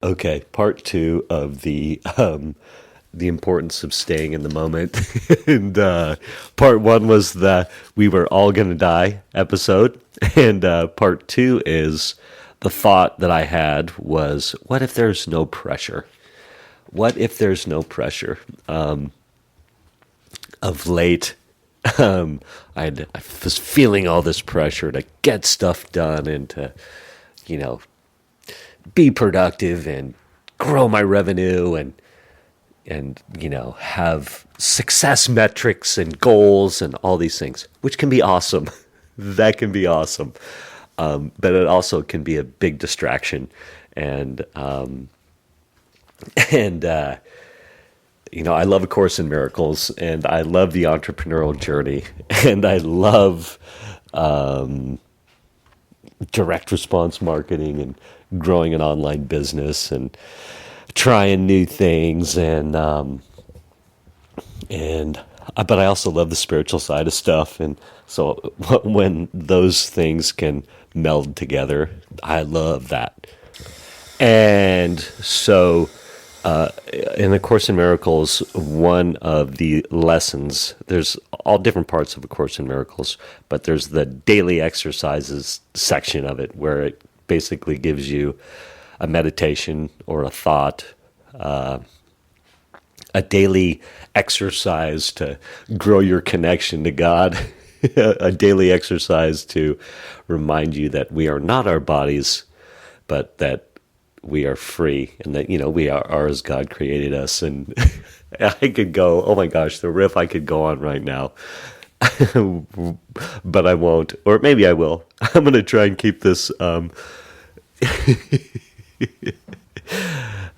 Okay, part two of the importance of staying in the moment, and part one was the "we were all gonna die" episode, and part two is the thought that I had was, what if there's no pressure? What if there's no pressure? Of late, I was feeling all this pressure to get stuff done and to, you know, be productive and grow my revenue and have success metrics and goals and all these things, which can be awesome. That can be awesome, but it also can be a big distraction. And and I love A Course in Miracles, and I love the entrepreneurial journey, and I love direct response marketing and growing an online business and trying new things and but I also love the spiritual side of stuff, and so when those things can meld together, I love that. And so in the Course in Miracles, one of the lessons, there's all different parts of A Course in Miracles, but there's the daily exercises section of it where it basically gives you a meditation or a thought, a daily exercise to grow your connection to God, a daily exercise to remind you that we are not our bodies, but that we are free, and that we are as God created us. And I could go, oh my gosh, the riff I could go on right now, but I won't, or maybe I will. I'm going to try and keep this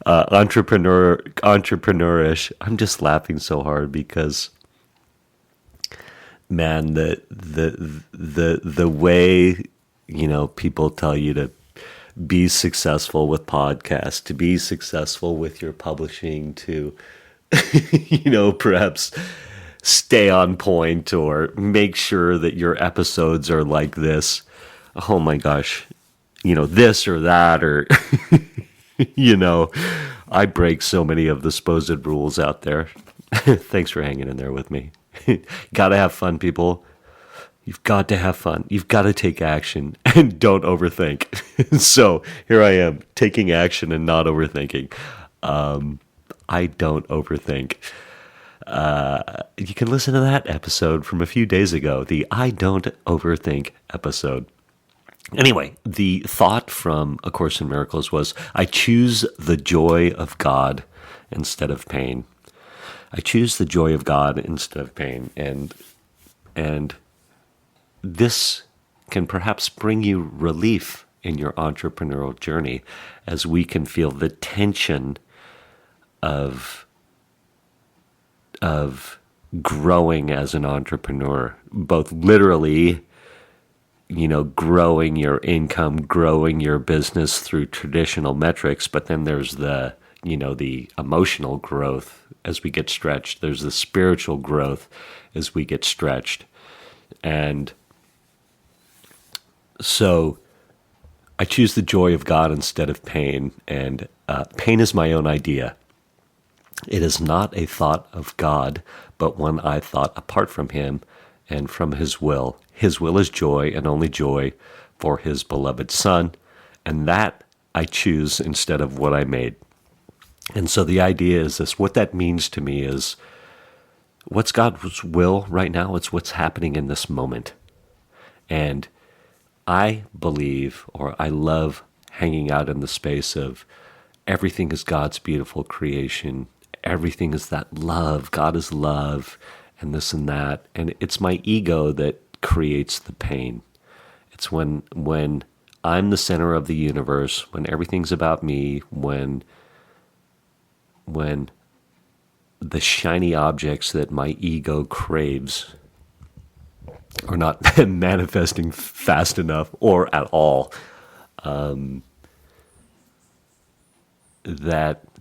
entrepreneurish. I'm just laughing so hard because, man, the way people tell you to be successful with podcasts, to be successful with your publishing, to perhaps stay on point or make sure that your episodes are like this. Oh my gosh, this or that, or I break so many of the supposed rules out there. Thanks for hanging in there with me. Gotta have fun, people. You've got to have fun. You've got to take action and don't overthink. So here I am taking action and not overthinking. I don't overthink. You can listen to that episode from a few days ago, the I Don't Overthink episode. Anyway, the thought from A Course in Miracles was, I choose the joy of God instead of pain. I choose the joy of God instead of pain. And this can perhaps bring you relief in your entrepreneurial journey, as we can feel the tension of growing as an entrepreneur, both literally, growing your income, growing your business through traditional metrics, but then there's the emotional growth as we get stretched. There's the spiritual growth as we get stretched. And so I choose the joy of God instead of pain, and pain is my own idea. It is not a thought of God, but one I thought apart from Him and from His will. His will is joy, and only joy for His beloved Son, and that I choose instead of what I made. And so the idea is this: what that means to me is, what's God's will right now? It's what's happening in this moment. And I believe, or I love hanging out in the space of everything is God's beautiful creation. Everything is that love. God is love, and this and that. And it's my ego that creates the pain. It's when I'm the center of the universe, when everything's about me, when the shiny objects that my ego craves are not manifesting fast enough or at all,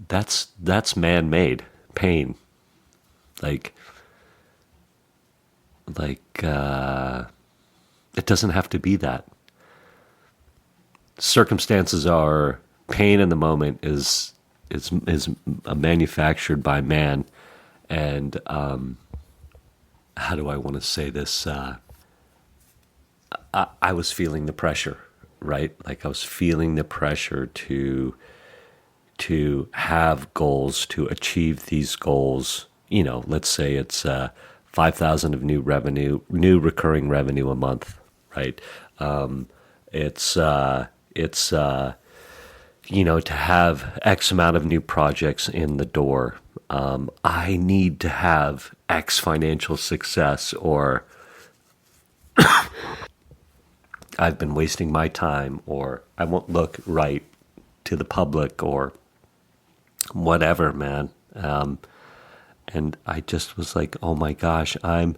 that's man-made pain. Like it doesn't have to be that. Circumstances are pain in the moment is manufactured by man, and how do I want to say this? I was feeling the pressure, right? Like I was feeling the pressure to have goals, to achieve these goals. You know, let's say it's 5,000 of new recurring revenue a month, right? It's to have X amount of new projects in the door. I need to have X financial success, or I've been wasting my time, or I won't look right to the public, or whatever, man. And I just was like, oh my gosh, I'm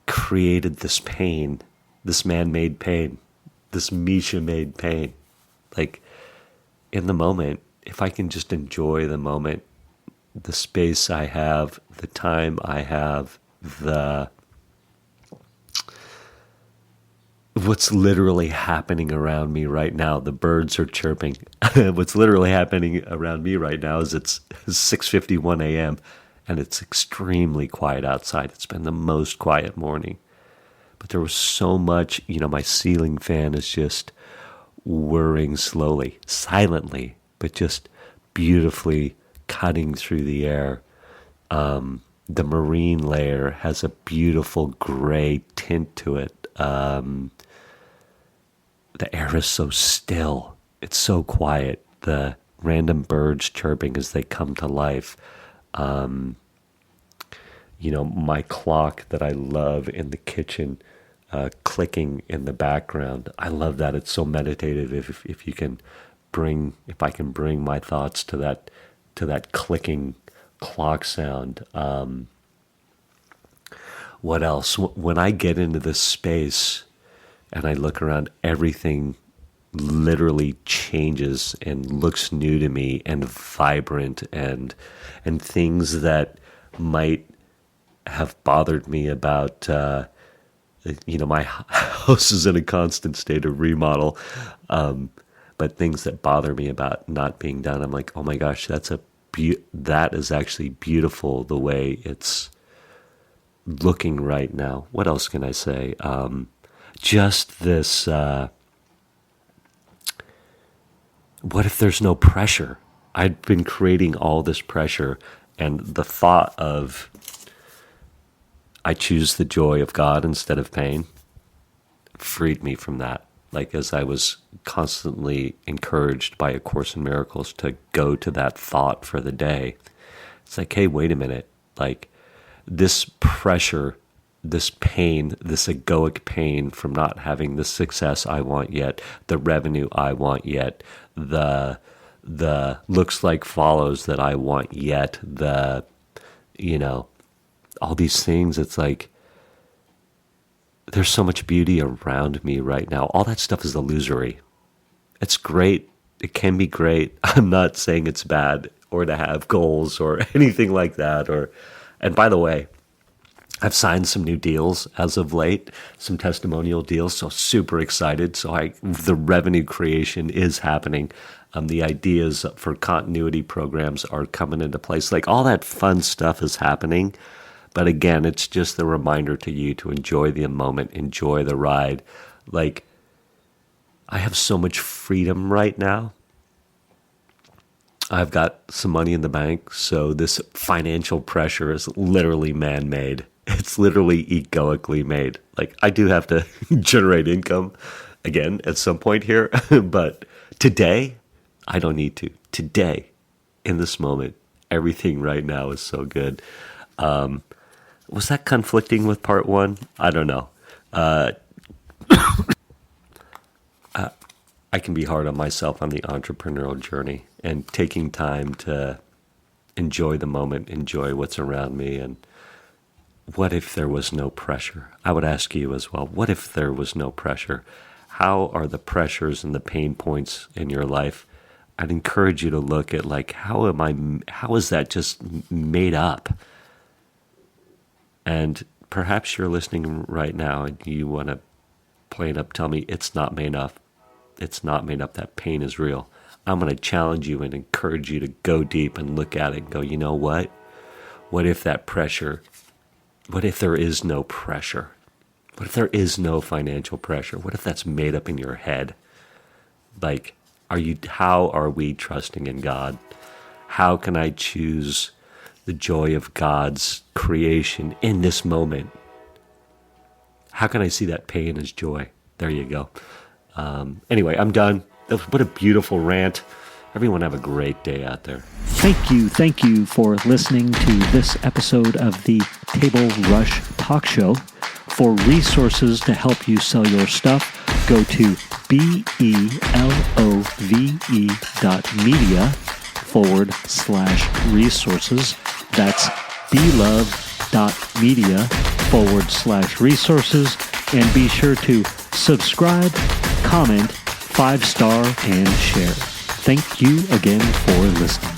created this pain, this man-made pain, this Mischa-made pain. Like, in the moment, if I can just enjoy the moment, the space I have, the time I have, the what's literally happening around me right now. The birds are chirping. What's literally happening around me right now is it's 6:51 a.m. and it's extremely quiet outside. It's been the most quiet morning. But there was so much, my ceiling fan is just whirring slowly, silently, but just beautifully cutting through the air. The marine layer has a beautiful gray tint to it. The air is so still. It's so quiet. The random birds chirping as they come to life. My clock that I love in the kitchen, clicking in the background. I love that. It's so meditative. If I can bring my thoughts to that clicking clock sound. What else? When I get into this space and I look around, everything literally changes and looks new to me and vibrant, and things that might have bothered me about, my house is in a constant state of remodel, but things that bother me about not being done, I'm like, oh my gosh, that is actually beautiful the way it's looking right now. What else can I say? Just this, what if there's no pressure? I'd been creating all this pressure, and the thought of I choose the joy of God instead of pain freed me from that. Like, as I was constantly encouraged by A Course in Miracles to go to that thought for the day, it's like, hey, wait a minute. Like, this pressure, this pain, this egoic pain from not having the success I want yet, the revenue I want yet, the looks like follows that I want yet, all these things, it's like, there's so much beauty around me right now. All that stuff is illusory. It's great. It can be great. I'm not saying it's bad or to have goals or anything like that. And by the way, I've signed some new deals as of late, some testimonial deals, so super excited. So the revenue creation is happening. The ideas for continuity programs are coming into place. Like, all that fun stuff is happening. But again, it's just the reminder to you to enjoy the moment, enjoy the ride. Like, I have so much freedom right now. I've got some money in the bank, so this financial pressure is literally man-made. It's literally egoically made. Like, I do have to generate income again at some point here, but today, I don't need to. Today, in this moment, everything right now is so good. Was that conflicting with part one? I don't know. I can be hard on myself on the entrepreneurial journey, and taking time to enjoy the moment, enjoy what's around me. And what if there was no pressure? I would ask you as well, what if there was no pressure? How are the pressures and the pain points in your life? I'd encourage you to look at, like, how is that just made up? And perhaps you're listening right now and you want to plain up tell me it's not made up. it's not made up. That pain is real. I'm going to challenge you and encourage you to go deep and look at it and go, you know what? What if that pressure, what if there is no pressure? What if there is no financial pressure? What if that's made up in your head? Like, how are we trusting in God? How can I choose the joy of God's creation in this moment? How can I see that pain as joy? There you go. Anyway, I'm done. What a beautiful rant. Everyone have a great day out there. Thank you for listening to this episode of the Table Rush Talk Show. For resources to help you sell your stuff, go to belove.media/resources. That's belove.media/resources. And be sure to subscribe, comment, 5-star, and share. Thank you again for listening.